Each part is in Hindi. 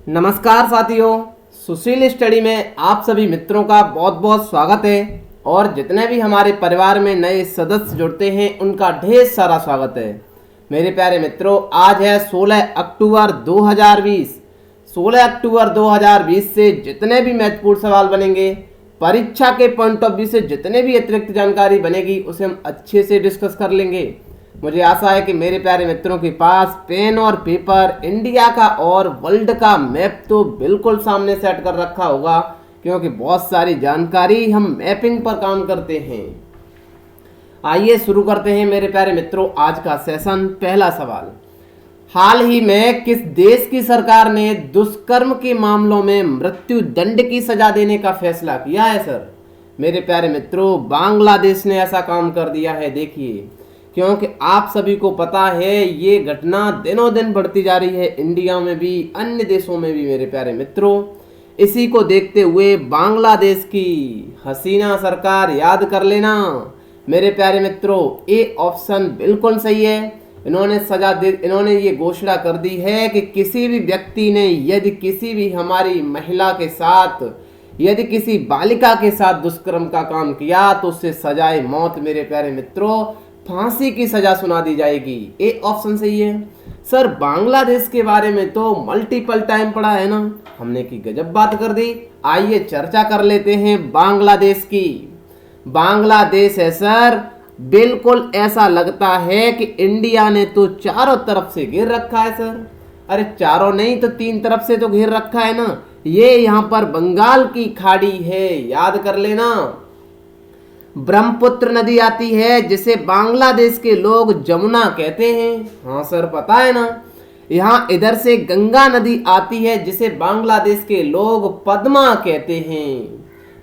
नमस्कार साथियों, सुशील स्टडी में आप सभी मित्रों का बहुत बहुत स्वागत है। और जितने भी हमारे परिवार में नए सदस्य जुड़ते हैं उनका ढेर सारा स्वागत है। मेरे प्यारे मित्रों, आज है 16 अक्टूबर 2020। 16 अक्टूबर 2020 से जितने भी महत्वपूर्ण सवाल बनेंगे, परीक्षा के पॉइंट ऑफ व्यू से जितने भी अतिरिक्त जानकारी बनेगी उसे हम अच्छे से डिस्कस कर लेंगे। मुझे आशा है कि मेरे प्यारे मित्रों के पास पेन और पेपर, इंडिया का और वर्ल्ड का मैप तो बिल्कुल सामने सेट कर रखा होगा, क्योंकि बहुत सारी जानकारी हम मैपिंग पर काम करते हैं। आइए शुरू करते हैं मेरे प्यारे मित्रों आज का सेशन। पहला सवाल, हाल ही में किस देश की सरकार ने दुष्कर्म के मामलों में मृत्यु दंड की सजा देने का फैसला किया है? सर मेरे प्यारे मित्रों, बांग्लादेश ने ऐसा काम कर दिया है। देखिए, क्योंकि आप सभी को पता है ये घटना दिनों दिन बढ़ती जा रही है, इंडिया में भी अन्य देशों में भी मेरे प्यारे मित्रों। इसी को देखते हुए बांग्लादेश की हसीना सरकार, याद कर लेना मेरे प्यारे मित्रों, ए ऑप्शन बिल्कुल सही है। इन्होंने ये घोषणा कर दी है कि किसी भी व्यक्ति ने यदि किसी भी हमारी महिला के साथ, यदि किसी बालिका के साथ दुष्कर्म का काम किया तो उससे सजाए मौत, मेरे प्यारे मित्रों, फांसी की सजा सुना दी जाएगी। ए ऑप्शन सही है। सर बांग्लादेश के बारे में तो मल्टीपल टाइम पढ़ा है ना हमने, की गजब बात कर दी। आइए चर्चा कर लेते हैं बांग्लादेश की। बांग्लादेश है सर, बिल्कुल ऐसा लगता है कि इंडिया ने तो चारों तरफ से घेर रखा है सर। अरे चारों नहीं तो 3 तरफ से तो घेर रखा है ना। ये यहाँ पर बंगाल की खाड़ी है, याद कर लेना। ब्रह्मपुत्र नदी आती है जिसे बांग्लादेश के लोग जमुना कहते हैं। हाँ सर पता है ना। यहाँ इधर से गंगा नदी आती है जिसे बांग्लादेश के लोग पद्मा कहते हैं।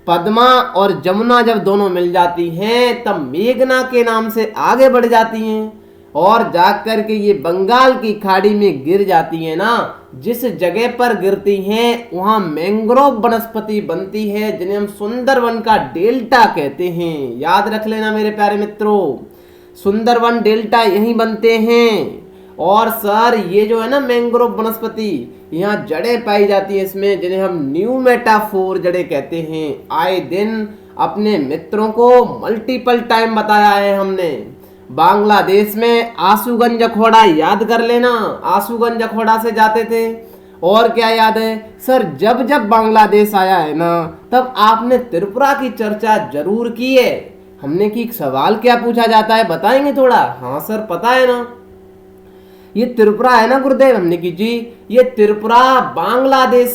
पद्मा और जमुना जब दोनों मिल जाती हैं तब मेघना के नाम से आगे बढ़ जाती हैं और जाकर के ये बंगाल की खाड़ी में गिर जाती है ना। जिस जगह पर गिरती हैं वहां मैंग्रोव वनस्पति बनती है जिन्हें हम सुंदरवन का डेल्टा कहते हैं। याद रख लेना मेरे प्यारे मित्रों, सुंदरवन डेल्टा यहीं बनते हैं। और सर ये जो है ना मैंग्रोव वनस्पति, यहाँ जड़ें पाई जाती हैं इसमें, जिन्हें हम न्यू मेटाफोर जड़ें कहते हैं। आए दिन अपने मित्रों को मल्टीपल टाइम बताया है हमने। बांग्लादेश में आशुगंज अखौड़ा, याद कर लेना, आशुगंज अखौड़ा से जाते थे। और क्या याद है सर, जब जब बांग्लादेश आया है ना तब आपने त्रिपुरा की चर्चा जरूर की है। हमने की सवाल क्या पूछा जाता है बताएंगे थोड़ा? हाँ सर पता है ना, ये त्रिपुरा है ना गुरुदेव। हमने की जी, ये त्रिपुरा बांग्लादेश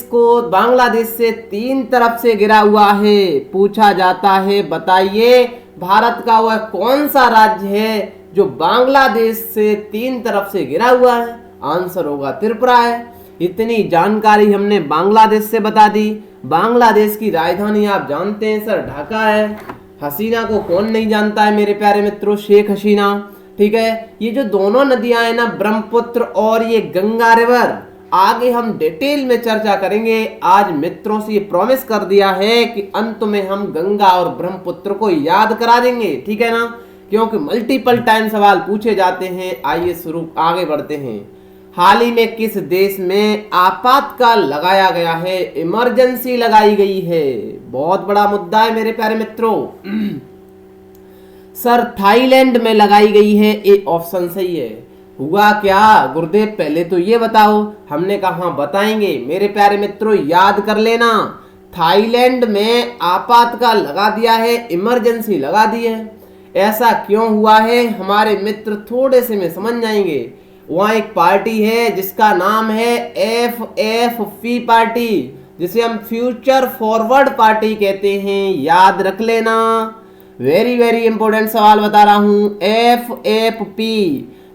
से 3 तरफ से घिरा हुआ है। पूछा जाता है बताइए भारत का वह कौन सा राज्य है जो बांग्लादेश से 3 तरफ से घिरा हुआ है? आंसर होगा त्रिपुरा है। इतनी जानकारी हमने बांग्लादेश से बता दी। बांग्लादेश की राजधानी आप जानते हैं सर, ढाका है। हसीना को कौन नहीं जानता है मेरे प्यारे मित्रों, शेख हसीना। ठीक है, ये जो दोनों नदियां हैं ना, ब्रह्मपुत्र और ये गंगा रिवर, आगे हम डिटेल में चर्चा करेंगे। आज मित्रों से ये प्रॉमिस कर दिया है कि अंत में हम गंगा और ब्रह्मपुत्र को याद करा देंगे, ठीक है ना, क्योंकि मल्टीपल टाइम सवाल पूछे जाते हैं। आइए शुरू आगे बढ़ते हैं। हाल ही में किस देश में आपातकाल लगाया गया है, इमरजेंसी लगाई गई है? बहुत बड़ा मुद्दा है मेरे प्यारे मित्रों। सर थाईलैंड में लगाई गई है। ए ऑप्शन सही है। हुआ क्या गुरुदेव, पहले तो ये बताओ। हमने कहा बताएंगे मेरे प्यारे मित्रों, याद कर लेना। थाईलैंड में आपातकाल लगा दिया है, इमरजेंसी लगा दी है। ऐसा क्यों हुआ है हमारे मित्र थोड़े से में समझ जाएंगे। वहाँ एक पार्टी है जिसका नाम है FFP पार्टी, जिसे हम फ्यूचर फॉरवर्ड पार्टी कहते हैं। याद रख लेना, वेरी वेरी इंपॉर्टेंट सवाल बता रहा हूं। FFP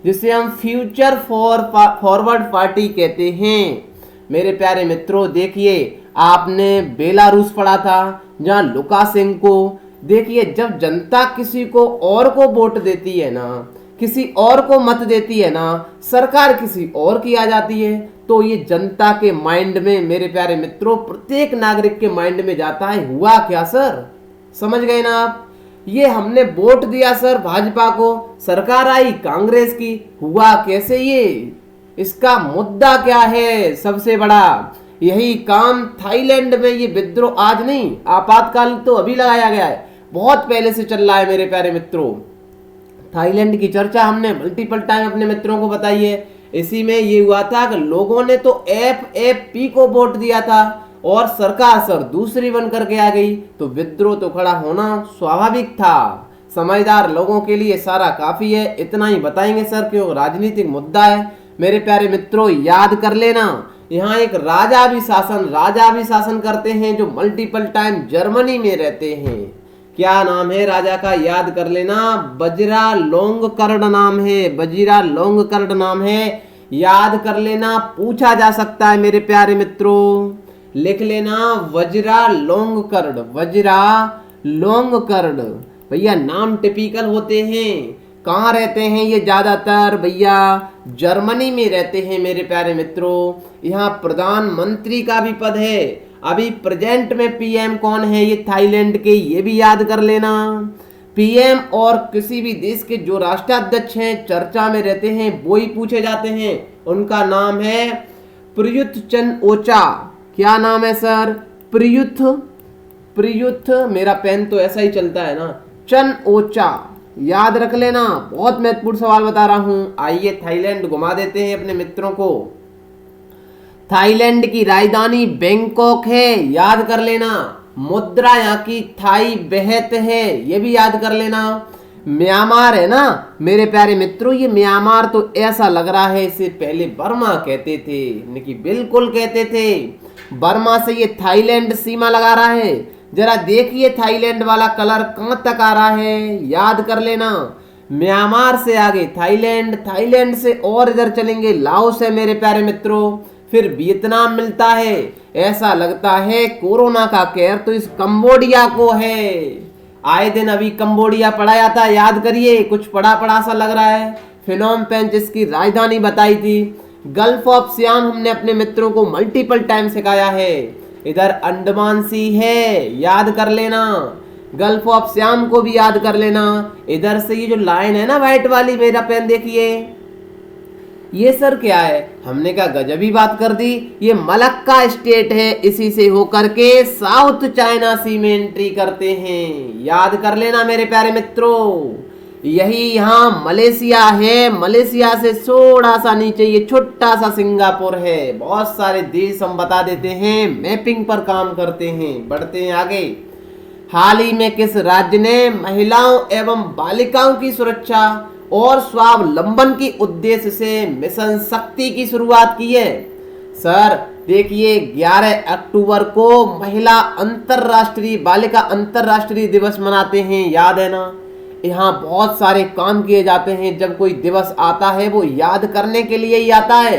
जिसे हम फ्यूचर फॉरवर्ड पार्टी कहते हैं। मेरे प्यारे मित्रों देखिए, आपने बेलारूस पढ़ा था जहां लुकाशेंको। देखिए, जब जनता किसी को और को वोट देती है ना, किसी और को मत देती है ना, सरकार किसी और की आ जाती है, तो ये जनता के माइंड में मेरे प्यारे मित्रों, प्रत्येक नागरिक के माइंड में जाता है हुआ क्या सर, समझ गए ना आप। ये हमने वोट दिया सर भाजपा को, सरकार आई कांग्रेस की, हुआ कैसे ये? इसका मुद्दा क्या है सबसे बड़ा? यही काम थाईलैंड में ये विद्रोह आज नहीं, आपातकाल तो अभी लगाया गया है, बहुत पहले से चल रहा है मेरे प्यारे मित्रों। थाईलैंड की चर्चा हमने मल्टीपल टाइम अपने मित्रों को बताई है। इसी में ये हुआ था कि लोगों ने तो FFP को वोट दिया था और सरकार सर दूसरी बन करके आ गई, तो विद्रोह तो खड़ा होना स्वाभाविक था। समझदार लोगों के लिए सारा काफी है, इतना ही बताएंगे सर क्यों राजनीतिक मुद्दा है। मेरे प्यारे मित्रों याद कर लेना, यहाँ एक राजा भी शासन करते हैं जो मल्टीपल टाइम जर्मनी में रहते हैं। क्या नाम है राजा का, याद कर लेना, बजीरा लोंगकर्ड नाम है, बजीरा लोंगकर्ड नाम है, याद कर लेना, पूछा जा सकता है मेरे प्यारे मित्रों, लिख लेना वज्रा लोंगकर्ड, वज्रा लोंगकर्ड। भैया नाम टिपिकल होते हैं। कहाँ रहते हैं ये ज्यादातर, भैया जर्मनी में रहते हैं मेरे प्यारे मित्रों। यहाँ प्रधानमंत्री का भी पद है। अभी प्रेजेंट में PM कौन है ये थाईलैंड के, ये भी याद कर लेना। PM और किसी भी देश के जो राष्ट्राध्यक्ष हैं चर्चा में रहते हैं वो ही पूछे जाते हैं। उनका नाम है प्रयुत चन ओचा। क्या नाम है सर, प्रयुत, मेरा पेन तो ऐसा ही चलता है ना, चन ओचा, याद रख लेना। बहुत महत्वपूर्ण सवाल बता रहा हूं। आइए थाईलैंड घुमा देते हैं अपने मित्रों को। थाईलैंड की राजधानी बैंकॉक है, याद कर लेना। मुद्रा यहाँ की थाई बेहत है, ये भी याद कर लेना। म्यांमार है ना मेरे प्यारे मित्रों, ये म्यांमार तो ऐसा लग रहा है इसे पहले बर्मा कहते थे, नहीं बिल्कुल कहते थे। बर्मा से ये थाईलैंड सीमा लगा रहा है। जरा देखिए थाईलैंड वाला कलर कहां तक आ रहा है, याद कर लेना। म्यांमार से आगे थाईलैंड, थाईलैंड से और इधर चलेंगे लाओस है मेरे प्यारे मित्रों, फिर वियतनाम मिलता है। ऐसा लगता है कोरोना का कहर तो इस कंबोडिया को है। आए दिन अभी कंबोडिया पढ़ा जाता है, याद करिए, कुछ पढ़ा सा लग रहा है। फिनोम पेन जिसकी राजधानी बताई थी। गल्फ ऑफ सियाम हमने अपने मित्रों को मल्टीपल टाइम सिखाया है। इधर अंडमान सी है, याद कर लेना। गल्फ ऑफ सियाम को भी याद कर लेना। इधर से ये जो लाइन है ना व्हाइट वाली, मेरा पेन देखिए, ये सर क्या है, हमने कहा गजबी बात कर दी। ये मलक्का स्टेट है, इसी से होकर के साउथ चाइना सी में एंट्री करते हैं, याद कर लेना मेरे प्यारे मित्रों। यही यहाँ मलेशिया है, मलेशिया से थोड़ा सा नीचे ये छोटा सा सिंगापुर है। बहुत सारे देश हम बता देते हैं, मैपिंग पर काम करते हैं। बढ़ते हैं आगे। हाल ही में किस राज्य ने महिलाओं एवं बालिकाओं की सुरक्षा और स्वावलंबन की उद्देश्य से मिशन शक्ति की शुरुआत की है? सर देखिए 11 अक्टूबर को महिला अंतरराष्ट्रीय बालिका अंतरराष्ट्रीय दिवस मनाते हैं, याद है ना। यहाँ बहुत सारे काम किए जाते हैं। जब कोई दिवस आता है वो याद करने के लिए ही आता है।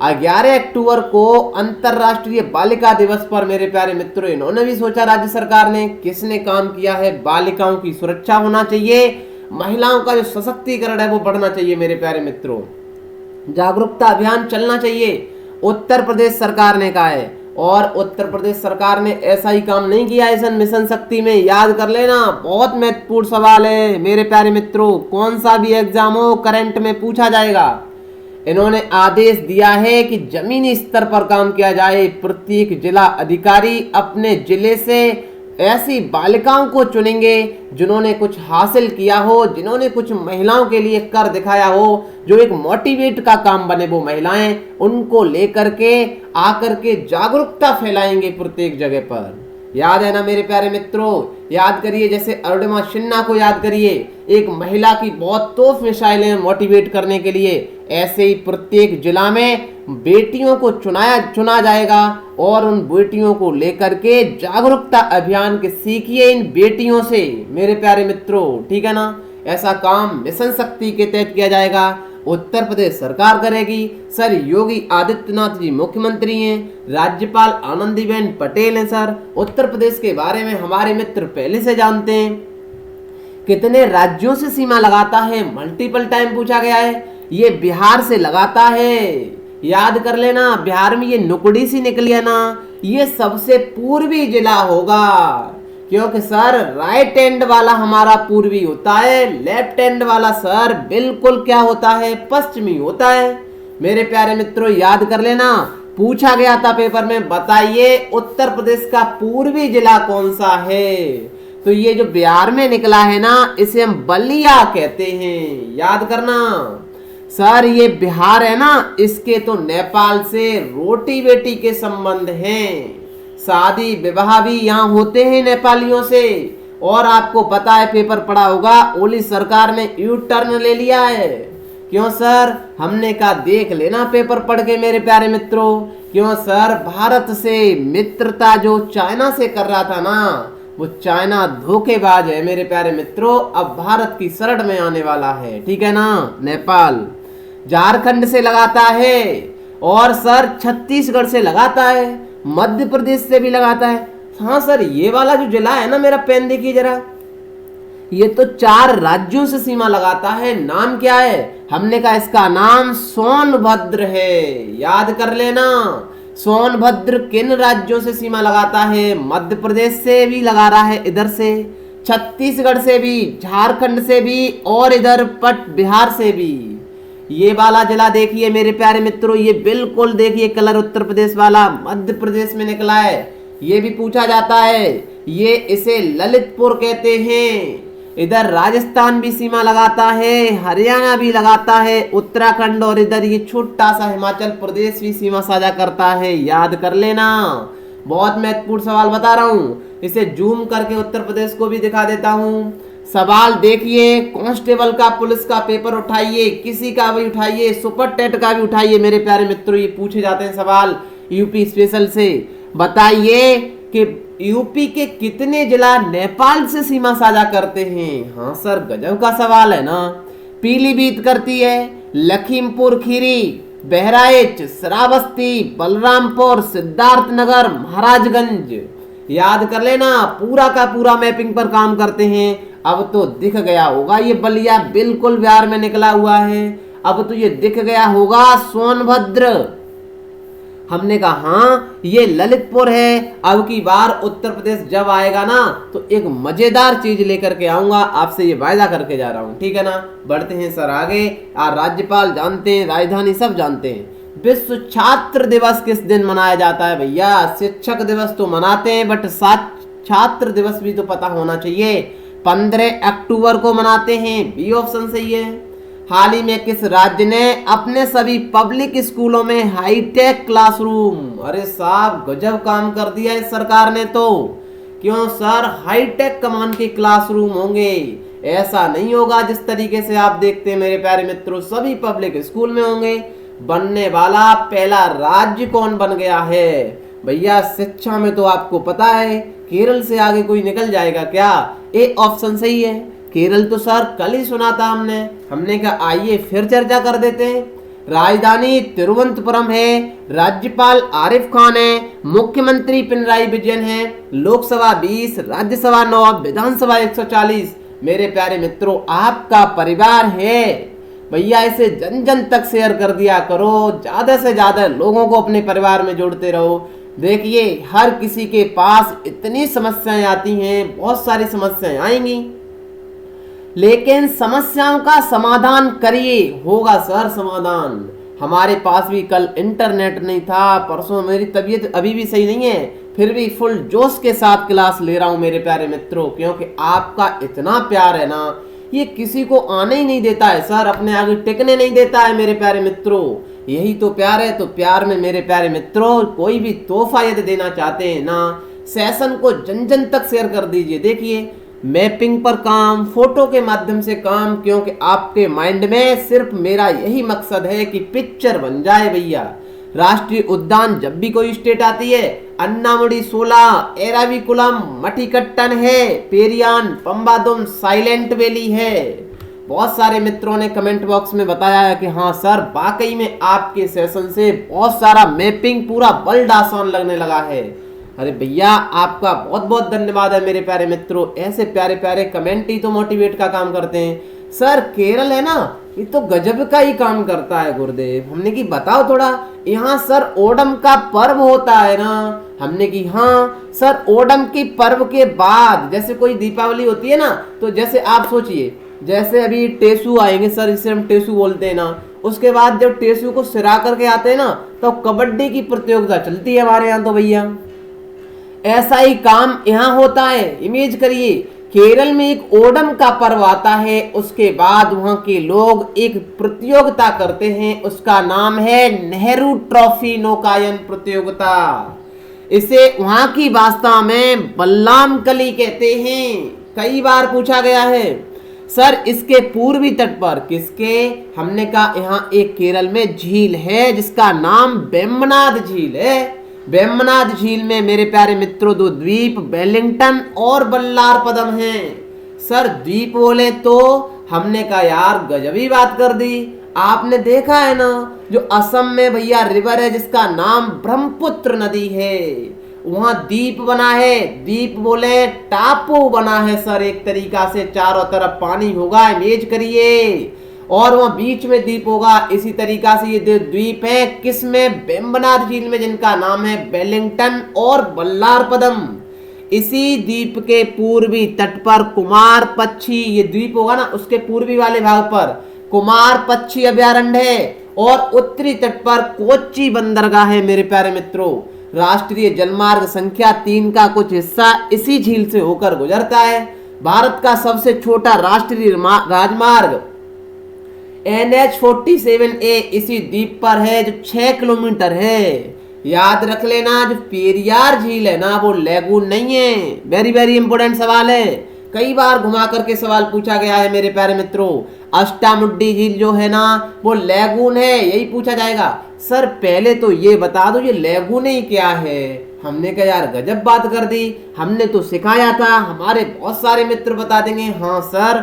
11 अक्टूबर को अंतरराष्ट्रीय बालिका दिवस पर मेरे प्यारे मित्रों इन्होंने भी सोचा, राज्य सरकार ने, किसने काम किया है, बालिकाओं की सुरक्षा होना चाहिए, महिलाओं का जो सशक्तिकरण है वो बढ़ना चाहिए मेरे प्यारे मित्रों, जागरूकता अभियान चलना चाहिए। उत्तर प्रदेश सरकार ने कहा है, और उत्तर प्रदेश सरकार ने ऐसा ही काम नहीं किया इस मिशन शक्ति में, याद कर लेना। बहुत महत्वपूर्ण सवाल है मेरे प्यारे मित्रों, कौन सा भी एग्जाम हो करंट में पूछा जाएगा। इन्होंने आदेश दिया है कि जमीनी स्तर पर काम किया जाए। प्रत्येक जिला अधिकारी अपने जिले से ऐसी बालिकाओं को चुनेंगे जिन्होंने कुछ हासिल किया हो, जिन्होंने कुछ महिलाओं के लिए कर दिखाया हो, जो एक मोटिवेट का काम बने। वो महिलाएं उनको लेकर के आकर के जागरूकता फैलाएंगे प्रत्येक जगह पर, याद है ना मेरे प्यारे मित्रों। याद करिए, जैसे अरुणिमा सिन्हा को याद करिए, एक महिला की बहुत तोफ मिसाइलें मोटिवेट करने के लिए। ऐसे ही प्रत्येक जिला में बेटियों को चुना जाएगा और उन बेटियों को लेकर के जागरूकता अभियान के सीखिए इन बेटियों से मेरे प्यारे मित्रों, ठीक है ना। ऐसा काम मिशन शक्ति के तहत किया जाएगा, उत्तर प्रदेश सरकार करेगी। सर योगी आदित्यनाथ जी मुख्यमंत्री हैं, राज्यपाल आनंदीबेन पटेल हैं। सर उत्तर प्रदेश के बारे में हमारे मित्र पहले से जानते हैं। कितने राज्यों से सीमा लगाता है, मल्टीपल टाइम पूछा गया है। ये बिहार से लगाता है, याद कर लेना। बिहार में ये नुकड़ी सी निकली है ना, ये सबसे पूर्वी जिला होगा, क्योंकि सर राइट एंड वाला हमारा पूर्वी होता है, लेफ्ट एंड वाला सर बिल्कुल क्या होता है, पश्चिमी होता है मेरे प्यारे मित्रों, याद कर लेना। पूछा गया था पेपर में, बताइए उत्तर प्रदेश का पूर्वी जिला कौन सा है। तो ये जो बिहार में निकला है ना, इसे हम बलिया कहते हैं, याद करना। सर ये बिहार है ना, इसके तो नेपाल से रोटी बेटी के संबंध हैं, शादी विवाह भी यहाँ होते हैं नेपालियों से। और आपको पता है, पेपर पढ़ा होगा, ओली सरकार ने यू टर्न ले लिया है। क्यों सर? हमने कहा देख लेना पेपर पढ़ के मेरे प्यारे मित्रों। क्यों सर? भारत से मित्रता जो चाइना से कर रहा था ना, वो चाइना धोखेबाज है मेरे प्यारे मित्रों, अब भारत की शरण में आने वाला है, ठीक है ना। नेपाल झारखंड से लगाता है, और सर छत्तीसगढ़ से लगाता है, मध्य प्रदेश से भी लगाता है। हाँ सर, ये वाला जो जिला है ना, मेरा पेन देखिए जरा, ये तो 4 राज्यों से सीमा लगाता है। नाम क्या है? हमने कहा इसका नाम सोनभद्र है, याद कर लेना। सोनभद्र किन राज्यों से सीमा लगाता है? मध्य प्रदेश से भी लगा रहा है, इधर से छत्तीसगढ़ से भी, झारखंड से भी, और इधर पट बिहार से भी। ये वाला जिला देखिए मेरे प्यारे मित्रों, ये बिल्कुल देखिए कलर उत्तर प्रदेश वाला मध्य प्रदेश में निकला है। ये भी पूछा जाता है, ये इसे ललितपुर कहते हैं। इधर राजस्थान भी सीमा लगाता है, हरियाणा भी लगाता है, उत्तराखंड, और इधर ये छोटा सा हिमाचल प्रदेश भी सीमा साझा करता है, याद कर लेना। बहुत महत्वपूर्ण सवाल बता रहा हूँ, इसे जूम करके उत्तर प्रदेश को भी दिखा देता हूँ। सवाल देखिए, कांस्टेबल का, पुलिस का पेपर उठाइए, किसी का भी उठाइए, सुपर टेट का भी उठाइए मेरे प्यारे मित्रों, ये पूछे जाते हैं सवाल यूपी स्पेशल से। बताइए कि यूपी के कितने जिला नेपाल से सीमा साझा करते हैं? हाँ सर, गजब का सवाल है ना। पीलीभीत करती है, लखीमपुर खीरी, बहराइच, श्रावस्ती, बलरामपुर, सिद्धार्थनगर, महाराजगंज, याद कर लेना। पूरा का पूरा मैपिंग पर काम करते हैं। अब तो दिख गया होगा, ये बलिया बिल्कुल बिहार में निकला हुआ है। अब तो ये दिख गया होगा सोनभद्र। हमने कहा हाँ ये ललितपुर है। अब की बार उत्तर प्रदेश जब आएगा ना, तो एक मजेदार चीज लेकर के आऊंगा, आपसे ये वायदा करके जा रहा हूँ, ठीक है ना। बढ़ते हैं सर आगे। राज्यपाल जानते हैं, राजधानी सब जानते हैं। विश्व छात्र दिवस किस दिन मनाया जाता है भैया? शिक्षक दिवस तो मनाते हैं, बट साथ छात्र दिवस भी तो पता होना चाहिए। 15 अक्टूबर को मनाते हैं, बी ऑप्शन सही है। हाल ही में किस राज्य ने अपने सभी पब्लिक स्कूलों में हाईटेक क्लासरूम, अरे साहब गजब काम कर दिया इस सरकार ने तो। क्यों सर? हाईटेक कमान के क्लासरूम होंगे, ऐसा नहीं होगा जिस तरीके से आप देखते हैं मेरे प्यारे मित्रों, सभी पब्लिक स्कूल में होंगे। बनने वाला पहला राज्य कौन बन गया है भैया? शिक्षा में तो आपको पता है केरल से आगे कोई निकल जाएगा क्या? ए ऑप्शन सही है। केरल तो सर कल ही सुना था हमने कहा आइए फिर चर्चा कर देते हैं। राजधानी तिरुवनंतपुरम है, राज्यपाल आरिफ खान है, मुख्यमंत्री पिनराई विजयन है, लोकसभा 20, राज्यसभा 9, विधानसभा 140। मेरे प्यारे मित्रों, आपका परिवार है भैया, इसे जन जन तक शेयर कर दिया करो, ज्यादा से ज्यादा लोगों को अपने परिवार में जोड़ते रहो। देखिए हर किसी के पास इतनी समस्याएं आती हैं, बहुत सारी समस्याएं आएंगी, लेकिन समस्याओं का समाधान करिए, होगा सर समाधान। हमारे पास भी कल इंटरनेट नहीं था, परसों मेरी तबीयत अभी भी सही नहीं है, फिर भी फुल जोश के साथ क्लास ले रहा हूं मेरे प्यारे मित्रों, क्योंकि आपका इतना प्यार है ना, ये किसी को आने ही नहीं देता है सर, अपने आगे टिकने नहीं देता है मेरे प्यारे मित्रों। यही तो प्यार है। तो प्यार में मेरे प्यारे मित्रों कोई भी तोहफा यदि देना चाहते हैं ना, सेशन को जन जन तक शेयर कर दीजिए। देखिए मैपिंग पर काम, फोटो के माध्यम से काम, क्योंकि आपके माइंड में सिर्फ मेरा यही मकसद है कि पिक्चर बन जाए भैया। राष्ट्रीय उद्यान जब भी कोई स्टेट आती है, अन्नामुडी 16, एराविकुलम, मठिकट्टन है, पेरियान, पंबादुम, साइलेंट वैली है। बहुत सारे मित्रों ने कमेंट बॉक्स में बताया है कि हाँ सर वाकई में आपके सेशन से बहुत सारा मैपिंग पूरा वर्ल्ड आसान लगने लगा है। अरे भैया आपका बहुत बहुत धन्यवाद है मेरे प्यारे मित्रों, ऐसे प्यारे प्यारे कमेंट ही तो मोटिवेट का काम करते हैं। सर केरल है ना, ये तो गजब का ही काम करता है गुरुदेव। हमने की बताओ थोड़ा, यहाँ सर ओणम का पर्व होता है ना। हमने की हाँ सर, ओणम की पर्व के बाद जैसे कोई दीपावली होती है ना, तो जैसे आप सोचिए, जैसे अभी टेसू आएंगे सर, इसे हम टेसू बोलते हैं ना, उसके बाद जब टेसू को सिरा करके आते हैं ना तो कबड्डी की प्रतियोगिता चलती है हमारे यहाँ तो भैया। ऐसा ही काम यहाँ होता है। इमेज करिए, केरल में एक ओणम का पर्व आता है, उसके बाद वहां के लोग एक प्रतियोगिता करते हैं, उसका नाम है नेहरू ट्रॉफी नौकायन प्रतियोगिता। इसे वहां की भाषा में बल्लाम कली कहते हैं। कई बार पूछा गया है सर इसके पूर्वी तट पर किसके, हमने कहा यहाँ एक केरल में झील है जिसका नाम वेम्बनाड झील है। वेम्बनाड झील में मेरे प्यारे मित्रों दो द्वीप वेलिंगटन और बल्लारपदम हैं। सर द्वीप बोले तो हमने कहा यार गजबी बात कर दी। आपने देखा है ना जो असम में भैया रिवर है जिसका नाम ब्रह्मपुत्र नदी है, वहां द्वीप बना है। द्वीप बोले टापू बना है सर, एक तरीका से चारों तरफ पानी होगा, इमेज करिए, और वहां बीच में द्वीप होगा। इसी तरीका से ये द्वीप है किसमें, वेम्बनाड झील में, जिनका नाम है वेलिंगटन और बल्लारपदम। इसी द्वीप के पूर्वी तट पर कुमार पक्षी, ये द्वीप होगा ना उसके पूर्वी वाले भाग पर कुमार पक्षी अभयारण्य है, और उत्तरी तट पर कोच्चि बंदरगाह है। मेरे प्यारे मित्रों राष्ट्रीय जलमार्ग संख्या 3 का कुछ हिस्सा इसी झील से होकर गुजरता है। भारत का सबसे छोटा राष्ट्रीय राजमार्ग NH-47A इसी द्वीप पर है जो 6 किलोमीटर है। याद रख लेना जो पेरियार झील है ना वो लैगून नहीं है। वेरी वेरी इंपोर्टेंट सवाल है, कई बार घुमा करके सवाल पूछा गया है मेरे प्यारे मित्रों। अष्टामुड्डी झील जो है ना वो लैगून है, यही पूछा जाएगा। सर पहले तो ये बता दो ये लैगून ही क्या है। हमने कहा यार गजब बात कर दी, हमने तो सिखाया था। हमारे बहुत सारे मित्र बता देंगे हाँ सर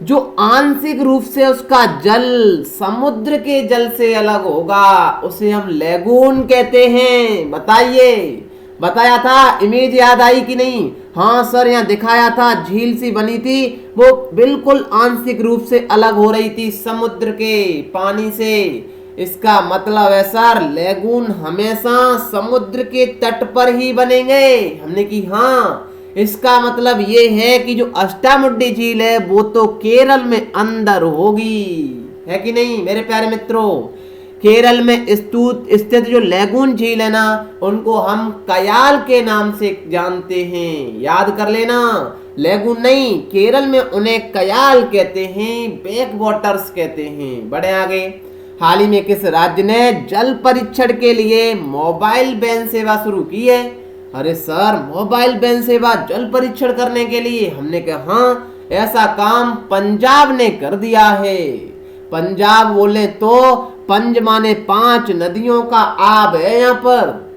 जो आंशिक रूप से उसका जल समुद्र के जल से अलग होगा उसे हम लैगून कहते हैं। बताइए, बताया था, इमेज याद आई कि नहीं? हाँ सर यहाँ दिखाया था, झील सी बनी थी, वो बिल्कुल आंशिक रूप से अलग हो रही थी समुद्र के पानी से। इसका मतलब है सर लैगून हमेशा समुद्र के तट पर ही बनेंगे। हमने की हाँ, इसका मतलब ये है कि जो अष्टामुड्डी झील है वो तो केरल में अंदर होगी, है कि नहीं मेरे प्यारे मित्रों। केरल में स्थित जो लैगून झील है ना उनको हम कयाल के नाम से जानते हैं। याद कर लेना, लैगून नहीं, केरल में उन्हें कयाल कहते हैं, बैक वाटर्स कहते हैं। बढ़े आगे। हाल ही में किस राज्य ने जल परीक्षण के लिए मोबाइल वैन सेवा शुरू की है? अरे सर मोबाइल वैन सेवा जल परीक्षण करने के लिए, हमने कहा हाँ ऐसा काम पंजाब ने कर दिया है। पंजाब बोले तो पंज माने 5 नदियों का आब है यहाँ पर।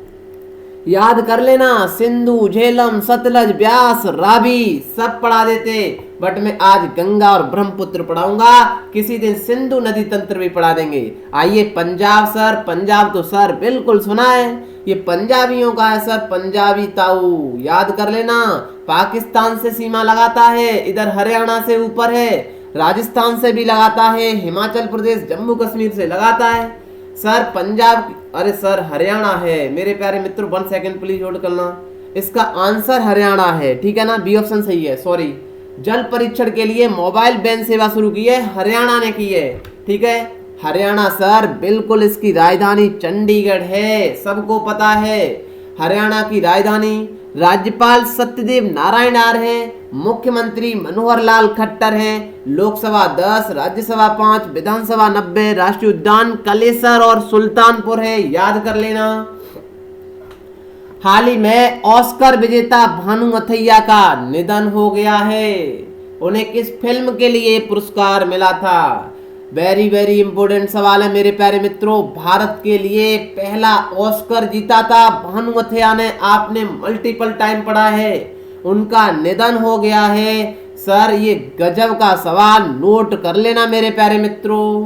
याद कर लेना, सिंधु, झेलम, सतलज, ब्यास, रावी सब पढ़ा देते, बट मैं आज गंगा और ब्रह्मपुत्र पढ़ाऊंगा, किसी दिन सिंधु नदी तंत्र भी पढ़ा देंगे। आइए पंजाब सर, पंजाब तो सर बिल्कुल सुना है, ये पंजाबियों का है सर, पंजाबी ताऊ। याद कर लेना, पाकिस्तान से सीमा लगाता है, इधर हरियाणा से ऊपर है, राजस्थान से भी लगाता है, हिमाचल प्रदेश जम्मू कश्मीर से लगाता है। सर पंजाब, अरे सर हरियाणा है मेरे प्यारे मित्रों। 1 सेकंड प्लीज होल्ड करना, इसका आंसर हरियाणा है, ठीक है ना, बी ऑप्शन सही है। सॉरी, जल परीक्षण के लिए मोबाइल वैन सेवा शुरू की है हरियाणा ने की है, ठीक है, हरियाणा सर बिल्कुल। इसकी राजधानी चंडीगढ़ है, सबको पता है। हरियाणा की राजधानी, राज्यपाल सत्यदेव नारायण आर्य है, मुख्यमंत्री मनोहर लाल खट्टर हैं, लोकसभा 10, राज्यसभा 5, विधानसभा 90, राष्ट्रीय उद्यान कलेसर और सुल्तानपुर है। याद कर लेना। हाल ही में ऑस्कर विजेता भानु अथैया का निधन हो गया है। उन्हें किस फिल्म के लिए पुरस्कार मिला था? वेरी वेरी इंपोर्टेंट सवाल है मेरे प्यारे मित्रों। भारत के लिए पहला ऑस्कर जीता था भानु अथैया ने, आपने मल्टीपल टाइम पढ़ा है। उनका निधन हो गया है सर, ये गजब का सवाल, नोट कर लेना मेरे प्यारे मित्रों।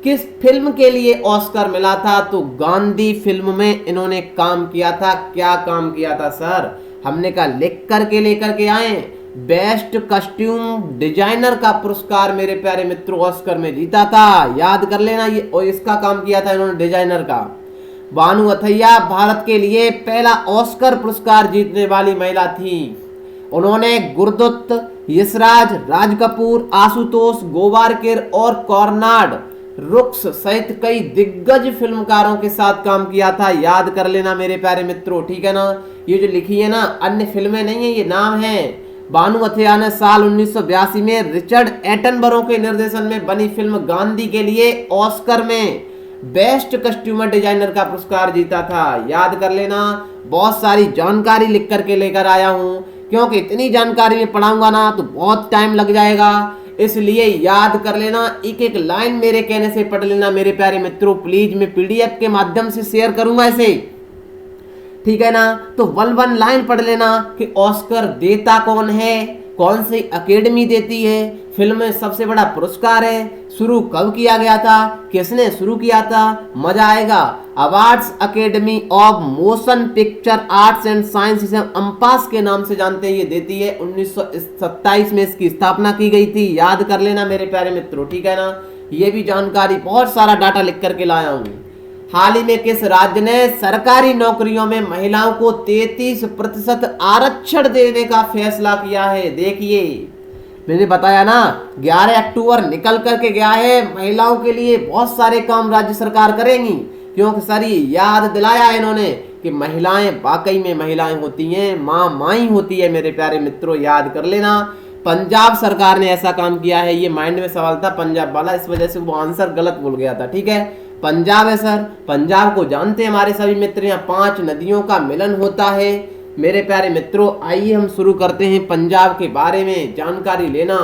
किस फिल्म के लिए ऑस्कर मिला था? तो गांधी फिल्म में इन्होंने काम किया था। क्या काम किया था सर? हमने कहा लिख करके लेकर के आए। बेस्ट कस्ट्यूम डिजाइनर का पुरस्कार मेरे प्यारे मित्रों ऑस्कर में जीता था। याद कर लेना, ये और इसका काम किया था इन्होंने, डिजाइनर का। भानु अथैया भारत के लिए पहला ऑस्कर पुरस्कार जीतने वाली महिला थी। उन्होंने गुरदत्त, यशराज, राज कपूर, आशुतोष गोवारकर और कॉर्नाड रुक्स सहित कई दिग्गज फिल्मकारों के साथ काम किया था, याद कर लेना मेरे प्यारे मित्रों, ठीक है ना। ये जो लिखी है ना, अन्य फिल्में नहीं है, ये नाम है। बानू अथिया ने साल 1982 में रिचर्ड एटनबरो के निर्देशन में बनी फिल्म गांधी के लिए ऑस्कर में बेस्ट कस्ट्यूमर डिजाइनर का पुरस्कार जीता था, याद कर लेना। बहुत सारी जानकारी लिख करके लेकर आया हूं, क्योंकि इतनी जानकारी में पढ़ाऊंगा ना तो बहुत टाइम लग जाएगा, इसलिए याद कर लेना, एक एक लाइन मेरे कहने से पढ़ लेना मेरे प्यारे मित्रों प्लीज। मैं पीडीएफ के माध्यम से शेयर करूंगा इसे, ठीक है ना। तो वन वन लाइन पढ़ लेना कि ऑस्कर देता कौन है, कौन सी एकेडमी देती है, फिल्म में सबसे बड़ा पुरस्कार है, शुरू कब किया गया था, किसने शुरू किया था, मजा आएगा। Awards academy of motion picture arts and science, इसे अम्पास के नाम से जानते हैं, ये देती है। 1927 में इसकी स्थापना की गई थी, याद कर लेना मेरे प्यारे मित्रों, ठीक है ना। ये भी जानकारी, बहुत सारा डाटा लिख करके लाया हूं। हाल ही में किस राज्य ने सरकारी नौकरियों में महिलाओं को 33% आरक्षण देने का फैसला किया है? देखिए, मैंने बताया ना 11 अक्टूबर निकल करके गया है, महिलाओं के लिए बहुत सारे काम राज्य सरकार करेंगी, क्योंकि सर ये याद दिलाया है इन्होंने कि महिलाएं वाकई में महिलाएं होती हैं, माँ माई होती है मेरे प्यारे मित्रों, याद कर लेना। पंजाब सरकार ने ऐसा काम किया है, ये माइंड में सवाल था पंजाब वाला, इस वजह से वो आंसर गलत बोल गया था, ठीक है। पंजाब है सर, पंजाब को जानते हैं हमारे सभी मित्र, यहाँ 5 नदियों का मिलन होता है मेरे प्यारे मित्रों। आइए हम शुरू करते हैं पंजाब के बारे में जानकारी लेना।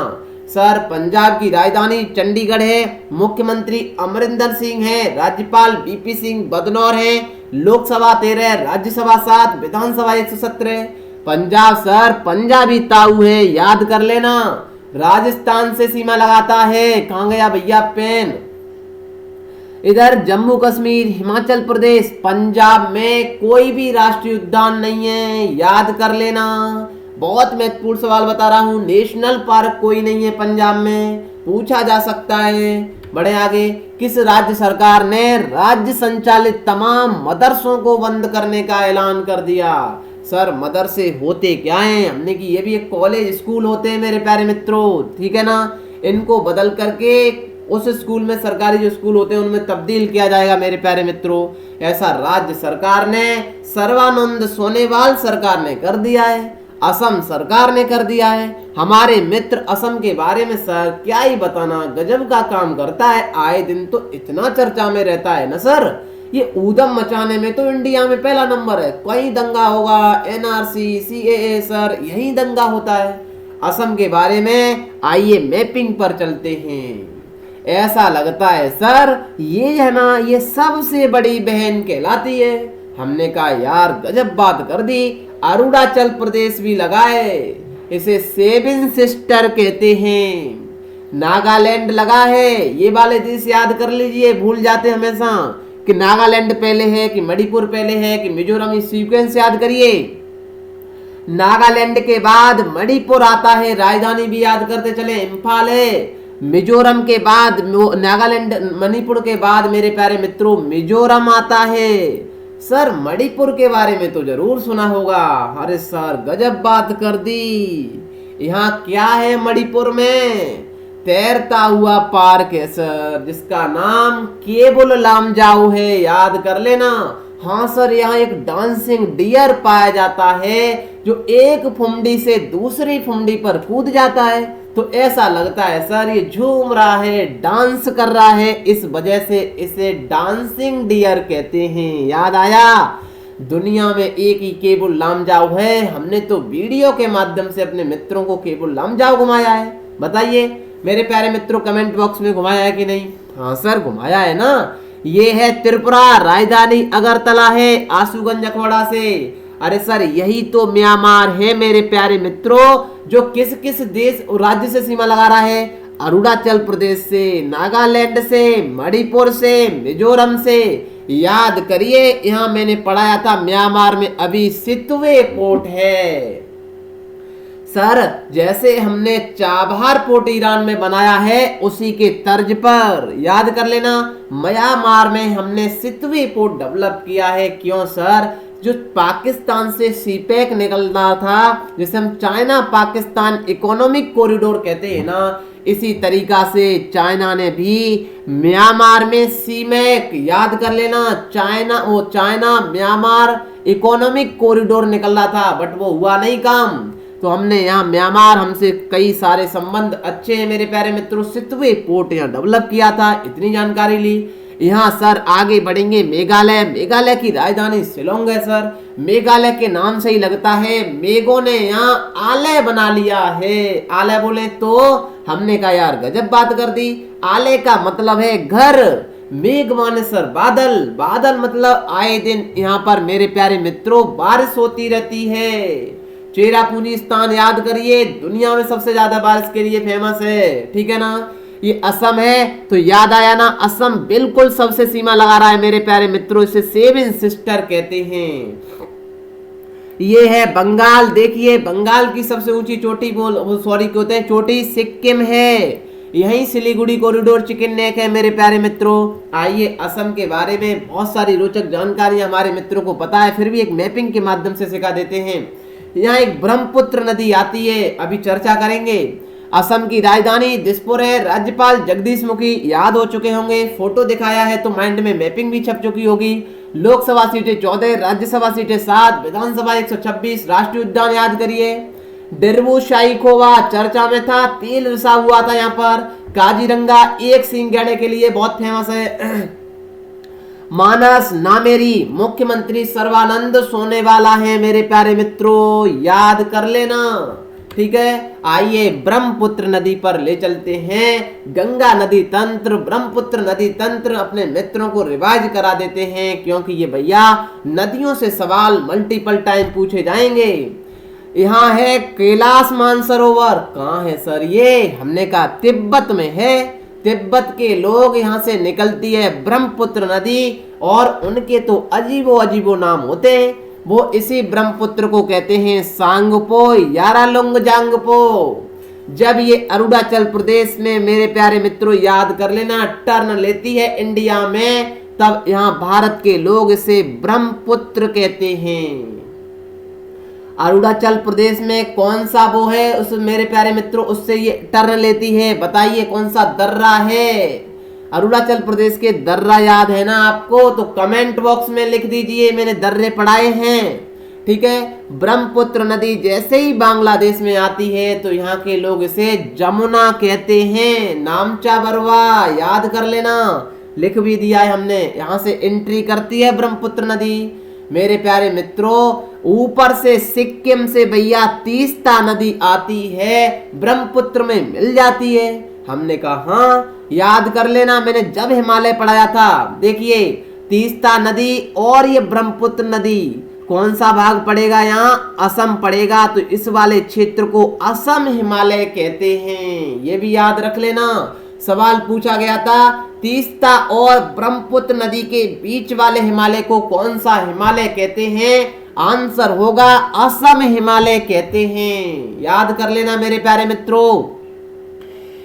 सर, पंजाब की राजधानी चंडीगढ़ है, मुख्यमंत्री अमरिंदर सिंह है, राज्यपाल बीपी सिंह बदनौर है, लोकसभा 13, राज्यसभा 7, विधानसभा 117। पंजाब सर पंजाबी ताऊ है, याद कर लेना। राजस्थान से सीमा लगाता है, कहां गया भैया पेन। इधर जम्मू कश्मीर, हिमाचल प्रदेश, पंजाब में कोई भी राष्ट्रीय उद्यान नहीं है, याद कर लेना। बहुत महत्वपूर्ण सवाल बता रहा हूं, नेशनल पार्क कोई नहीं है पंजाब में, पूछा जा सकता है। बड़े आगे, किस राज्य सरकार ने राज्य संचालित तमाम मदरसों को बंद करने का ऐलान कर दिया? सर, मदरसे होते क्या हैं? हमने कि ये भी एक कॉलेज स्कूल होते हैं मेरे प्यारे मित्रों, ठीक है ना। इनको बदल करके उस स्कूल में, सरकारी जो स्कूल होते हैं उनमें तब्दील किया जाएगा मेरे प्यारे मित्रों। ऐसा राज्य सरकार ने, सर्बानंद सोनोवाल सरकार ने कर दिया है, असम सरकार ने कर दिया है। हमारे मित्र असम के बारे में सर क्या ही बताना, गजब का काम करता है, आए दिन तो इतना चर्चा में रहता है ना सर। ये ऊधम मचाने में तो इंडिया में पहला नंबर है, कहीं दंगा होगा, एनआरसी, सीएए, सर यही दंगा होता है। असम के बारे में आइए मैपिंग पर चलते हैं। ऐसा लगता है सर ये है ना, ये सबसे बड़ी बहन कहलाती है। हमने कहा यार गजब बात कर दी, अरुणाचल प्रदेश भी लगाए, इसे सेवन सिस्टर कहते हैं। नागालैंड लगा है, ये वाले देश याद कर लीजिए, भूल जाते हमेशा कि नागालैंड पहले है कि मणिपुर पहले है कि मिजोरम, इस सीक्वेंस याद करिए। नागालैंड के बाद मणिपुर आता है, राजधानी भी याद करते चले, इम्फाल है। मिजोरम के बाद नागालैंड, मणिपुर के बाद मेरे प्यारे मित्रों मिजोरम आता है। सर मणिपुर के बारे में तो जरूर सुना होगा, अरे सर गजब बात कर दी। यहाँ क्या है मणिपुर में? तैरता हुआ पार्क है सर, जिसका नाम केबुल लामजाओ है, याद कर लेना। हाँ सर, यहाँ एक डांसिंग डियर पाया जाता है जो एक फुंडी से दूसरी फुंडी पर कूद जाता है, तो ऐसा लगता है सर ये झूम रहा है, डांस कर रहा है, इस वजह से इसे डांसिंग डियर कहते हैं, याद आया। दुनिया में एक ही केबुल लामजाओ है, हमने तो वीडियो के माध्यम से अपने मित्रों को केबुल लामजाओ घुमाया है। बताइए मेरे प्यारे मित्रों, कमेंट बॉक्स में घुमाया है कि नहीं? हाँ सर घुमाया है ना। ये है त्रिपुरा, राजधानी अगरतला है, आशुगंज अखवाड़ा से। अरे सर यही तो म्यांमार है मेरे प्यारे मित्रों, जो किस किस देश राज्य से सीमा लगा रहा है? अरुणाचल प्रदेश से, नागालैंड से, मणिपुर से, मिजोरम से। याद करिए, यहाँ मैंने पढ़ाया था म्यांमार में अभी सितवे पोर्ट है। सर जैसे हमने चाबहार पोर्ट ईरान में बनाया है, उसी के तर्ज पर याद कर लेना म्यांमार में हमने सितवे पोर्ट डेवलप किया है। क्यों सर? जो पाकिस्तान से सीपेक निकलना था, जिसे हम चाइना पाकिस्तान इकोनॉमिक कॉरिडोर कहते हैं ना, इसी तरीका से चाइना ने भी म्यांमार में सीमैक, याद कर लेना, चाइना म्यांमार इकोनॉमिक कॉरिडोर निकल रहा था बट वो हुआ नहीं काम। तो हमने यहाँ म्यांमार, हमसे कई सारे संबंध अच्छे हैं मेरे प्यारे मित्रों, सितवे पोर्ट यहाँ डेवलप किया था, इतनी जानकारी ली। यहाँ सर आगे बढ़ेंगे मेघालय। मेघालय की राजधानी शिलोंग है सर। मेघालय के नाम से ही लगता है मेघों ने यहाँ आलय बना लिया है। आलय बोले तो हमने कहा यार गजब बात कर दी। आलय का मतलब है घर, मेघ माने सर बादल, बादल मतलब आए दिन यहाँ पर मेरे प्यारे मित्रों बारिश होती रहती है। चेरापूंजी स्थान याद करिए, दुनिया में सबसे ज्यादा बारिश के लिए फेमस है, ठीक है ना। ये असम है तो याद आया ना, असम बिल्कुल सबसे सीमा लगा रहा है मेरे प्यारे मित्रों, इसे सेवन सिस्टर कहते हैं। ये है बंगाल, देखिए बंगाल की सबसे ऊंची चोटी कहते हैं चोटी सिक्किम है। यही सिलीगुड़ी कॉरिडोर चिकन नेक है मेरे प्यारे मित्रों। आइए असम के बारे में बहुत सारी रोचक जानकारी हमारे मित्रों को पता है, फिर भी एक मैपिंग के माध्यम से सिखा देते हैं। यहाँ एक ब्रह्मपुत्र नदी आती है, अभी चर्चा करेंगे। असम की राजधानी दिसपुर है। राज्यपाल जगदीश मुखी याद हो चुके होंगे, फोटो दिखाया है तो माइंड में मैपिंग भी छप चुकी होगी। लोकसभा सीटें 14, राज्यसभा सीटें 7, विधानसभा 126, राष्ट्रीय उद्यान याद करिए। डिरबू शाही खोवा चर्चा में था, तेल रिसा हुआ था यहाँ पर। काजीरंगा एक सींग गैंडे के लिए बहुत फेमस है। मानस नामेरी मुख्यमंत्री सर्बानंद सोनेवाला है मेरे प्यारे मित्रों, याद कर लेना, ठीक है। आइए ब्रह्मपुत्र नदी पर ले चलते हैं। गंगा नदी तंत्र, ब्रह्मपुत्र नदी तंत्र अपने मित्रों को रिवाइज करा देते हैं, क्योंकि ये भैया नदियों से सवाल मल्टीपल टाइम पूछे जाएंगे। यहाँ है कैलाश मानसरोवर, कहाँ है सर ये? हमने कहा तिब्बत में है। तिब्बत के लोग यहाँ से निकलती है ब्रह्मपुत्र नदी, और उनके तो अजीबो नाम होते हैं। वो इसी ब्रह्मपुत्र को कहते हैं सांगपो, यारालुंगजांगपो। जब ये अरुणाचल प्रदेश में मेरे प्यारे मित्रों याद कर लेना टर्न लेती है इंडिया में, तब यहाँ भारत के लोग इसे ब्रह्मपुत्र कहते हैं। अरुणाचल प्रदेश में कौन सा वो है उस मेरे प्यारे मित्रों उससे ये टर्न लेती है, बताइए कौन सा दर्रा है? अरुणाचल प्रदेश के दर्रा याद है ना आपको? तो कमेंट बॉक्स में लिख दीजिए, मैंने दर्रे पढ़ाए हैं, ठीक है। ब्रह्मपुत्र नदी जैसे ही बांग्लादेश में आती है तो यहाँ के लोग इसे जमुना कहते हैं। नामचा बरवा याद कर लेना, लिख भी दिया है हमने। यहाँ से एंट्री करती है ब्रह्मपुत्र नदी मेरे प्यारे मित्रों। ऊपर से सिक्किम से भैया तीस्ता नदी आती है, ब्रह्मपुत्र में मिल जाती है। हमने कहा हाँ याद कर लेना, मैंने जब हिमालय पढ़ाया था। देखिए तीस्ता नदी और ये ब्रह्मपुत्र नदी कौन सा भाग पड़ेगा? यहाँ असम पड़ेगा, तो इस वाले क्षेत्र को असम हिमालय कहते हैं, ये भी याद रख लेना। सवाल पूछा गया था तीस्ता और ब्रह्मपुत्र नदी के बीच वाले हिमालय को कौन सा हिमालय कहते हैं? आंसर होगा असम हिमालय कहते हैं, याद कर लेना मेरे प्यारे मित्रों।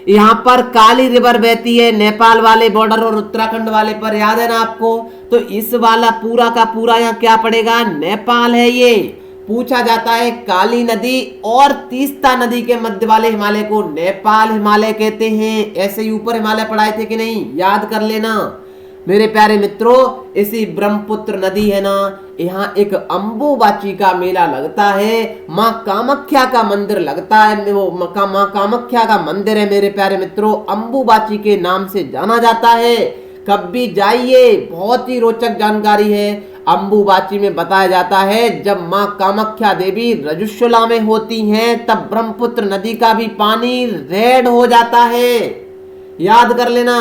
यहाँ पर काली रिवर बहती है नेपाल वाले बॉर्डर और उत्तराखंड वाले पर, याद है ना आपको? तो इस वाला पूरा का पूरा यहाँ क्या पड़ेगा? नेपाल है। ये पूछा जाता है काली नदी और तीस्ता नदी के मध्य वाले हिमालय को नेपाल हिमालय कहते हैं। ऐसे ही ऊपर हिमालय पढ़ाए थे कि नहीं, याद कर लेना मेरे प्यारे मित्रों। इसी ब्रह्मपुत्र नदी है ना, यहाँ एक अंबुबाची का मेला लगता है, माँ कामाख्या का मंदिर लगता है, वो माँ कामाख्या का मंदिर है मेरे प्यारे मित्रों, अंबुबाची के नाम से जाना जाता है। कभी जाइए, बहुत ही रोचक जानकारी है। अंबुबाची में बताया जाता है जब माँ कामाख्या देवी रजुशुला में होती हैं तब ब्रह्मपुत्र नदी का भी पानी रेड हो जाता है, याद कर लेना।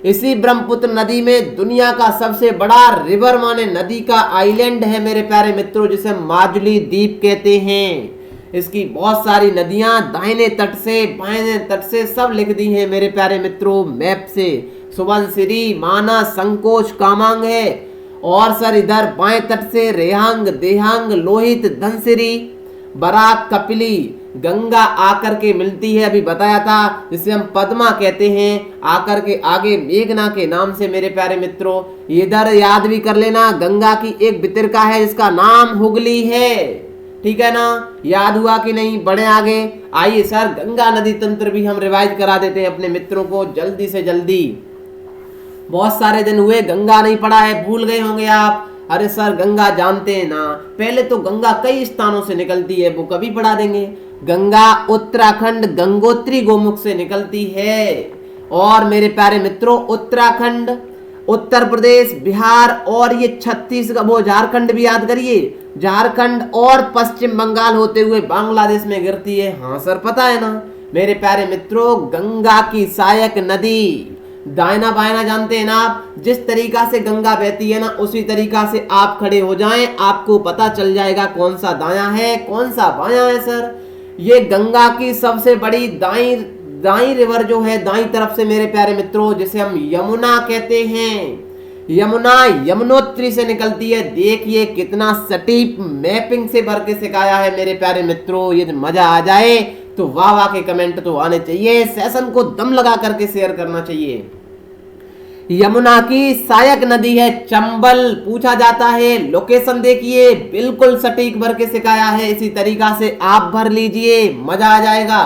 इसी ब्रह्मपुत्र नदी में दुनिया का सबसे बड़ा रिवर माने नदी का आइलैंड है मेरे प्यारे मित्रों, जिसे माजुली द्वीप कहते हैं। इसकी बहुत सारी नदियां दाहिने तट से बाएं तट से सब लिख दी हैं मेरे प्यारे मित्रों मैप से। सुबनसिरी, मानस, संकोच, कामांग है, और सर इधर बाएं तट से रेहांग, देहांग, लोहित, धनसिरी, बराक, कपिली। गंगा आकर के मिलती है, अभी बताया था, जिसे हम पद्मा कहते हैं। आकर के आगे मेघना के नाम से मेरे प्यारे मित्रों। इधर याद भी कर लेना, गंगा की एक वितरिका है जिसका नाम हुगली है, ठीक है ना, याद हुआ कि नहीं, बढ़े आगे। आइए सर, गंगा नदी तंत्र भी हम रिवाइज करा देते हैं अपने मित्रों को जल्दी से जल्दी। बहुत सारे दिन हुए गंगा नहीं पढ़ा है, भूल गए होंगे आप। अरे सर गंगा जानते हैं ना, पहले तो गंगा कई स्थानों से निकलती है, वो कभी पढ़ा देंगे। गंगा उत्तराखंड गंगोत्री गोमुख से निकलती है। और मेरे प्यारे मित्रों, उत्तराखंड, उत्तर प्रदेश, बिहार और ये छत्तीसगढ़, वो झारखंड भी याद करिए, झारखंड और पश्चिम बंगाल होते हुए बांग्लादेश में गिरती है। हाँ सर पता है ना। मेरे प्यारे मित्रों, गंगा की सहायक नदी, दायना बायना जानते हैं ना आप, जिस तरीका से गंगा बहती है ना उसी तरीका से आप खड़े हो जाएं, आपको पता चल जाएगा कौन सा दायां है कौन सा बायां है। सर ये गंगा की सबसे बड़ी दाई रिवर जो है, दाई तरफ से मेरे प्यारे मित्रों, जिसे हम यमुना कहते हैं, यमुना यमुनोत्री से निकलती है। देखिए कितना सटीक मैपिंग से भर के सिखाया है मेरे प्यारे मित्रों। ये मजा आ जाए तो वाह वाह के कमेंट तो आने चाहिए, सेशन को दम लगा करके शेयर करना चाहिए। यमुना की सहायक नदी है चंबल, पूछा जाता है। लोकेशन देखिए, बिल्कुल सटीक भर के सिखाया है, इसी तरीका से आप भर लीजिए, मजा आ जाएगा।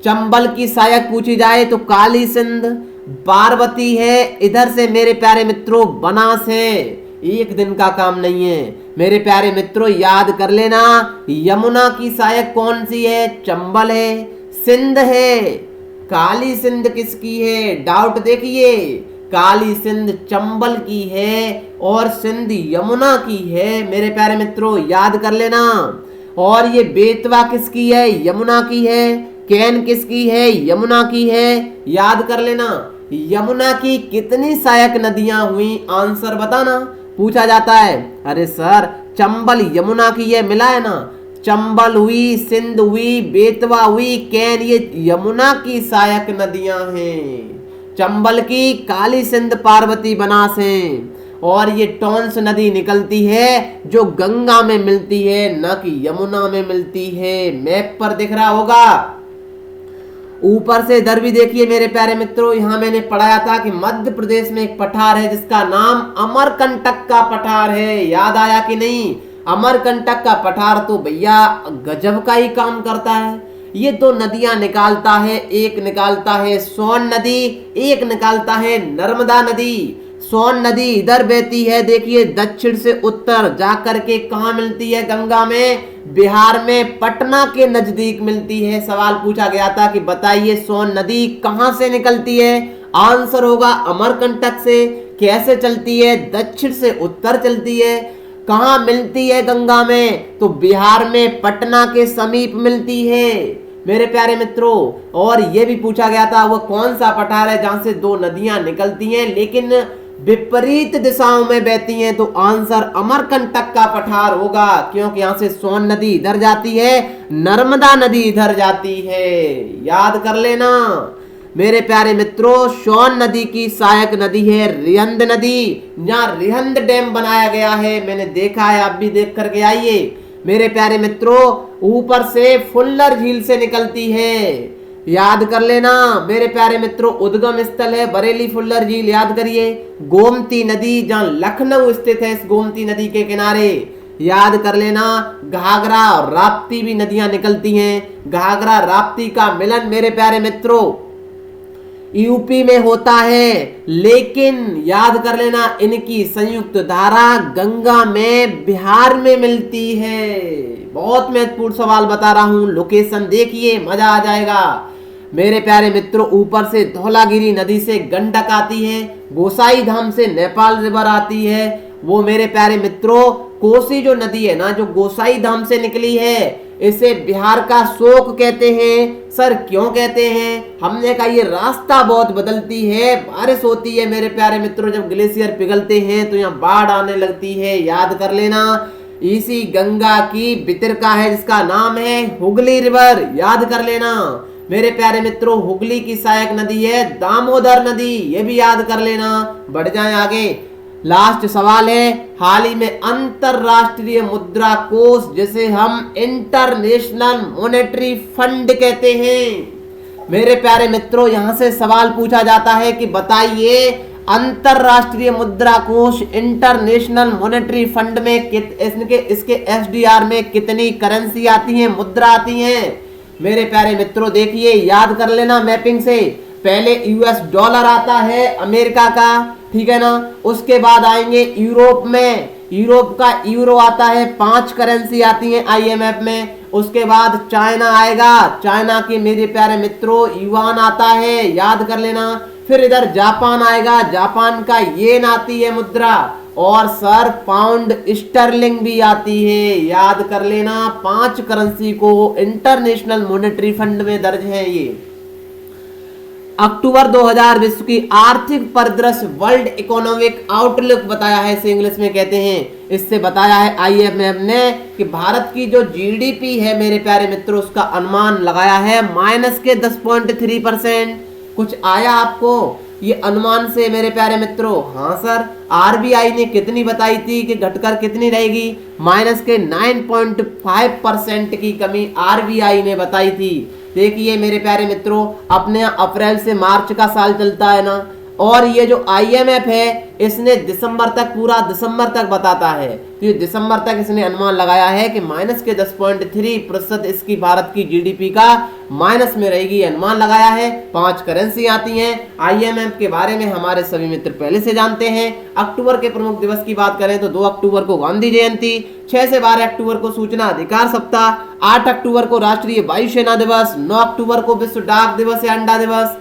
चंबल की सहायक पूछी जाए तो काली सिंध, पार्वती है, इधर से मेरे प्यारे मित्रों बनास है। एक दिन का काम नहीं है मेरे प्यारे मित्रों, याद कर लेना। यमुना की सहायक कौन सी है? चंबल है, सिंध है। काली सिंध किसकी है? डाउट देखिए, काली सिंध चंबल की है और सिंध यमुना की है मेरे प्यारे मित्रों, याद कर लेना। और ये बेतवा किसकी है? यमुना की है। कैन किसकी है? यमुना की है, याद कर लेना। यमुना की कितनी सहायक नदियां हुई? आंसर बताना, पूछा जाता है। अरे सर चंबल यमुना की है, मिला है ना। चंबल हुई, सिंध हुई, बेतवा हुई, कैन, ये यमुना की सहायक नदियां हैं। चंबल की काली सिंध पार्वती बनास हैं। और ये टॉन्स नदी निकलती है जो गंगा में मिलती है, ना कि यमुना में मिलती है। मैप पर दिख रहा होगा। ऊपर से इधर भी देखिए मेरे प्यारे मित्रों, यहाँ मैंने पढ़ाया था कि मध्य प्रदेश में एक पठार है जिसका नाम अमरकंटक का पठार है। याद आया कि नहीं? अमरकंटक का पठार तो भैया गजब का ही काम करता है। ये दो नदियां निकालता है, एक निकालता है सोन नदी, एक निकालता है नर्मदा नदी। सोन नदी इधर बहती है, देखिए दक्षिण से उत्तर जाकर के कहाँ मिलती है? गंगा में, बिहार में पटना के नजदीक मिलती है। सवाल पूछा गया था कि बताइए सोन नदी कहां से निकलती है? आंसर होगा अमरकंटक से। कैसे चलती है? दक्षिण से उत्तर चलती है। कहां मिलती है गंगा में? तो बिहार में पटना के समीप मिलती है मेरे प्यारे मित्रों। और यह भी पूछा गया था वो कौन सा पठार है जहां से दो नदियां निकलती हैं लेकिन विपरीत दिशाओं में बहती हैं? तो आंसर अमरकंटक का पठार होगा, क्योंकि यहां से सोन नदी इधर जाती है, नर्मदा नदी इधर जाती है। याद कर लेना मेरे प्यारे मित्रों। सोन नदी की सहायक नदी है रिहंद नदी, जहां रिहंद डैम बनाया गया है, मैंने देखा है, आप भी देख करके आइए मेरे प्यारे मित्रों। ऊपर से फुल्लर झील से निकलती है, याद कर लेना मेरे प्यारे मित्रों। उद्गम स्थल है बरेली फुल्लर झील, याद करिए। गोमती नदी, जहां लखनऊ स्थित है, इस गोमती नदी के किनारे, याद कर लेना। घाघरा और राप्ती भी नदियां निकलती हैं। घाघरा राप्ती का मिलन मेरे प्यारे मित्रों यूपी में होता है, लेकिन याद कर लेना इनकी संयुक्त धारा गंगा में बिहार में मिलती है। बहुत महत्वपूर्ण सवाल बता रहा हूं, लोकेशन देखिए, मजा आ जाएगा मेरे प्यारे मित्रों। ऊपर से धौलागिरी नदी से गंडक आती है, गोसाई धाम से नेपाल रिवर आती है। वो मेरे प्यारे मित्रों कोसी जो नदी है ना, जो गोसाई धाम से निकली है, इसे बिहार का शोक कहते हैं। सर क्यों कहते हैं? हमने कहा ये रास्ता बहुत बदलती है, बारिश होती है मेरे प्यारे मित्रों, जब ग्लेशियर पिघलते हैं तो यहाँ बाढ़ आने लगती है। याद कर लेना इसी गंगा की वितरका है जिसका नाम है हुगली रिवर, याद कर लेना मेरे प्यारे मित्रों। हुगली की सहायक नदी है दामोदर नदी, ये भी याद कर लेना। बढ़ जाए आगे, लास्ट सवाल है, हाल ही में अंतरराष्ट्रीय मुद्रा कोष जिसे हम इंटरनेशनल मॉनेटरी फंड कहते हैं मेरे प्यारे मित्रों, यहां से सवाल पूछा जाता है कि बताइए अंतरराष्ट्रीय मुद्रा कोष इंटरनेशनल मॉनेटरी फंड में इसके एसडीआर में कितनी करेंसी आती है, मुद्रा आती है। मेरे प्यारे मित्रों देखिए, याद कर लेना मैपिंग से। पहले यूएस डॉलर आता है अमेरिका का, ठीक है ना। उसके बाद आएंगे यूरोप में, यूरोप का यूरो आता है, 5 करेंसी आती है आईएमएफ में। उसके बाद चाइना आएगा, चाइना की मेरे प्यारे मित्रों युआन आता है, याद कर लेना। फिर इधर जापान आएगा, जापान का येन आती है मुद्रा। और सर पाउंड स्टर्लिंग भी आती है, याद कर लेना। 5 करेंसी को इंटरनेशनल मॉनेटरी फंड में दर्ज है ये। अक्टूबर 2000 विश्व की आर्थिक परिदृश्य वर्ल्ड इकोनॉमिक आउटलुक बताया है, इसे इंग्लिश में कहते हैं। इससे बताया है आईएमएफ ने कि भारत की जो जीडीपी है मेरे प्यारे मित्रों, उसका अनुमान लगाया है -10.3%। कुछ आया आपको ये अनुमान से मेरे प्यारे मित्रों? हाँ सर, आरबीआई ने कितनी बताई थी कि घटकर कितनी रहेगी? -9.5% की कमी आरबीआई ने बताई थी। देखिए मेरे प्यारे मित्रों, अपने अप्रैल से मार्च का साल चलता है ना, और ये जो आईएमएफ है इसने दिसंबर तक, पूरा दिसंबर तक बताता है। तो ये दिसंबर तक इसने अनुमान लगाया है कि -10.3% इसकी भारत की जीडीपी का माइनस में रहेगी, अनुमान लगाया है। 5 करेंसी आती हैं। आईएमएफ के बारे में हमारे सभी मित्र पहले से जानते हैं। अक्टूबर के प्रमुख दिवस की बात करें तो 2 अक्टूबर को गांधी जयंती, 6 से 12 अक्टूबर को सूचना अधिकार सप्ताह, 8 अक्टूबर को राष्ट्रीय वायुसेना दिवस, 9 अक्टूबर को विश्व डाक दिवस या अंडा दिवस,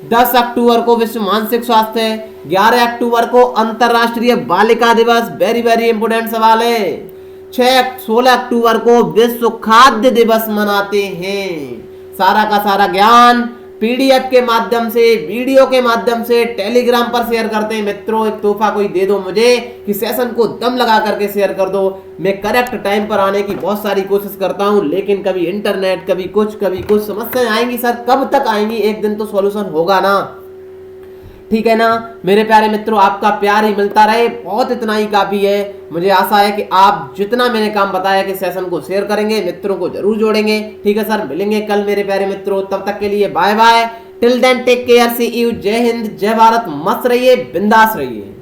10 अक्टूबर को विश्व मानसिक स्वास्थ्य, 11 अक्टूबर को अंतरराष्ट्रीय बालिका दिवस, वेरी वेरी इंपोर्टेंट सवाल है। 16 अक्टूबर को विश्व खाद्य दिवस मनाते हैं। सारा का सारा ज्ञान पीडीएफ के माध्यम से, वीडियो के माध्यम से टेलीग्राम पर शेयर करते हैं मित्रों। एक तोहफा कोई दे दो मुझे कि सेशन को दम लगा करके शेयर कर दो। मैं करेक्ट टाइम पर आने की बहुत सारी कोशिश करता हूं, लेकिन कभी इंटरनेट, कभी कुछ समस्याएं आएंगी। सर कब तक आएंगी? एक दिन तो सॉल्यूशन होगा ना, ठीक है ना। मेरे प्यारे मित्रों, आपका प्यार ही मिलता रहे, बहुत इतना ही काफी है। मुझे आशा है कि आप जितना मैंने काम बताया कि सेशन को शेयर करेंगे, मित्रों को जरूर जोड़ेंगे, ठीक है सर। मिलेंगे कल मेरे प्यारे मित्रों, तब तक के लिए bye bye, till then take care, see you, जय हिंद, जय भारत, मस्त रहिए, बिंदास रहिए।